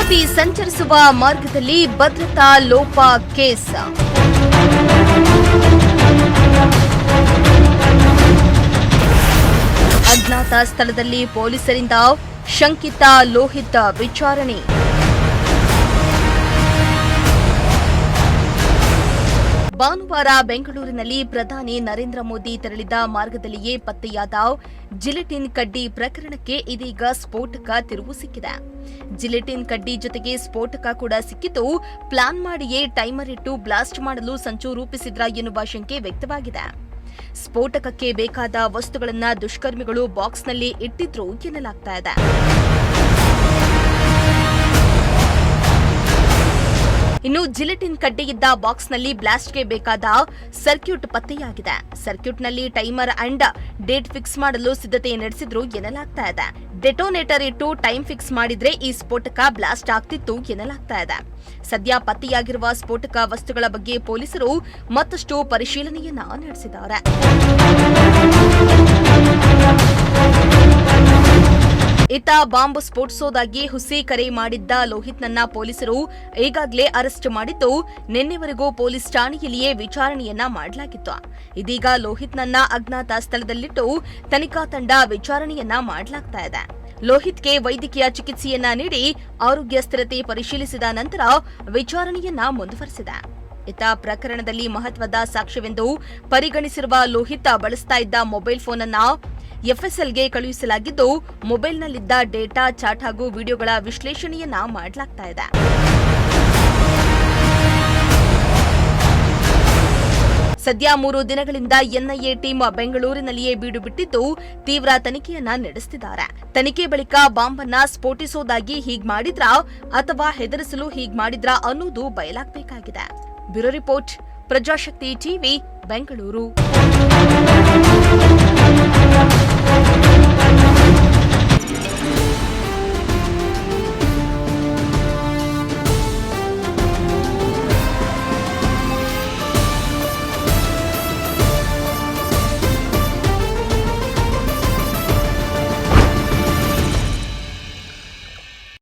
ಯುವತಿ ಸಂಚರಿಸುವ ಮಾರ್ಗದಲ್ಲಿ ಭದ್ರತಾ ಲೋಪ ಕೇಸ್. ಅಜ್ಞಾತ ಸ್ಥಳದಲ್ಲಿ ಪೊಲೀಸರಿಂದ ಶಂಕಿತ ಲೋಹಿತ್ ವಿಚಾರಣೆ. ಭಾನುವಾರ ಬೆಂಗಳೂರಿನಲ್ಲಿ ಪ್ರಧಾನಿ ನರೇಂದ್ರ ಮೋದಿ ತೆರಳಿದ ಮಾರ್ಗದಲ್ಲಿಯೇ ಪತ್ತೆಯಾದ ಜಿಲೆಟಿನ್ ಕಡ್ಡಿ ಪ್ರಕರಣಕ್ಕೆ ಇದೀಗ ಸ್ಫೋಟಕ ತಿರುವು ಸಿಕ್ಕಿದೆ. ಜಿಲೆಟಿನ್ ಕಡ್ಡಿ ಜೊತೆಗೆ ಸ್ಫೋಟಕ ಕೂಡ ಸಿಕ್ಕಿದ್ದು, ಪ್ಲಾನ್ ಮಾಡಿಯೇ ಟೈಮರ್ ಇಟ್ಟು ಬ್ಲಾಸ್ಟ್ ಮಾಡಲು ಸಂಚು ರೂಪಿಸಿದ್ರ ಎನ್ನುವ ಶಂಕೆ ವ್ಯಕ್ತವಾಗಿದೆ. ಸ್ಫೋಟಕಕ್ಕೆ ಬೇಕಾದ ವಸ್ತುಗಳನ್ನು ದುಷ್ಕರ್ಮಿಗಳು ಬಾಕ್ಸ್ನಲ್ಲಿ ಇಟ್ಟಿದ್ರು ಎನ್ನಲಾಗ್ತಾ ಇದೆ. ಇನ್ನು ಜಿಲೆಟಿನ್ ಕಡ್ಡಿಯಿದ್ದ ಬಾಕ್ಸ್ನಲ್ಲಿ ಬ್ಲಾಸ್ಟ್ಗೆ ಬೇಕಾದ ಸರ್ಕ್ಯೂಟ್ ಪತ್ತೆಯಾಗಿದೆ. ಸರ್ಕ್ಯೂಟ್ನಲ್ಲಿ ಟೈಮರ್ ಅಂಡ್ ಡೇಟ್ ಫಿಕ್ಸ್ ಮಾಡಲು ಸಿದ್ಧತೆ ನಡೆಸಿದ್ರು ಎನ್ನಲಾಗ್ತಾ ಇದೆ. ಡೆಟೋನೇಟರ್ ಇಟ್ಟು ಟೈಮ್ ಫಿಕ್ಸ್ ಮಾಡಿದ್ರೆ ಈ ಸ್ಫೋಟಕ ಬ್ಲಾಸ್ಟ್ ಆಗ್ತಿತ್ತು ಎನ್ನಲಾಗ್ತಾ ಇದೆ. ಸದ್ಯ ಪತ್ತೆಯಾಗಿರುವ ಸ್ಫೋಟಕ ವಸ್ತುಗಳ ಬಗ್ಗೆ ಪೊಲೀಸರು ಮತ್ತಷ್ಟು ಪರಿಶೀಲನೆಯನ್ನ ನಡೆಸಿದ್ದಾರೆ. ಇತ್ತ ಬಾಂಬ್ ಸ್ಫೋಟಿಸೋದಾಗಿ ಹುಸಿ ಕರೆ ಮಾಡಿದ್ದ ಲೋಹಿತ್ನನ್ನ ಪೊಲೀಸರು ಈಗಾಗಲೇ ಅರೆಸ್ಟ್ ಮಾಡಿದ್ದು, ನಿನ್ನೆವರೆಗೂ ಪೊಲೀಸ್ ಠಾಣೆಯಲ್ಲಿಯೇ ವಿಚಾರಣೆಯನ್ನ ಮಾಡಲಾಗಿತ್ತು. ಇದೀಗ ಲೋಹಿತ್ನನ್ನ ಅಜ್ಞಾತ ಸ್ಥಳದಲ್ಲಿಟ್ಟು ತನಿಖಾ ತಂಡ ವಿಚಾರಣೆಯನ್ನ ಮಾಡಲಾಗ್ತಾ ಇದೆ. ಲೋಹಿತ್ಗೆ ವೈದ್ಯಕೀಯ ಚಿಕಿತ್ಸೆಯನ್ನ ನೀಡಿ ಆರೋಗ್ಯ ಸ್ಥಿರತೆ ಪರಿಶೀಲಿಸಿದ ನಂತರ ವಿಚಾರಣೆಯನ್ನ ಮುಂದುವರೆಸಿದೆ. ಇತ್ತ ಪ್ರಕರಣದಲ್ಲಿ ಮಹತ್ವದ ಸಾಕ್ಷ್ಯವೆಂದು ಪರಿಗಣಿಸಿರುವ ಲೋಹಿತ್ ಬಳಸ್ತಾ ಇದ್ದ ಮೊಬೈಲ್ ಫೋನ್ ಅನ್ನ ಎಫ್ಎಸ್ಎಲ್ಗೆ ಕಳುಹಿಸಲಾಗಿದ್ದು, ಮೊಬೈಲ್ನಲ್ಲಿದ್ದ ಡೇಟಾ, ಚಾಟ್ ಹಾಗೂ ವಿಡಿಯೋಗಳ ವಿಶ್ಲೇಷಣೆಯನ್ನ ಮಾಡಲಾಗ್ತಾ ಇದೆ. ಸದ್ಯ 3 ದಿನಗಳಿಂದ ಎನ್ಐಎ ಟೀಮ್ ಬೆಂಗಳೂರಿನಲ್ಲಿಯೇ ಬೀಡು ಬಿಟ್ಟಿದ್ದು, ತೀವ್ರ ತನಿಖೆಯನ್ನ ನಡೆಸುತ್ತಿದ್ದಾರೆ. ತನಿಖೆ ಬಳಿಕ ಬಾಂಬ್ ಅನ್ನ ಸ್ಫೋಟಿಸೋದಾಗಿ ಹೀಗ್ ಮಾಡಿದ್ರಾ ಅಥವಾ ಹೆದರಿಸಲು ಹೀಗ್ ಮಾಡಿದ್ರಾ ಅನ್ನೋದು ಬಯಲಾಗಬೇಕಾಗಿದೆ. Bureau report, Prajashakti TV, Bengaluru.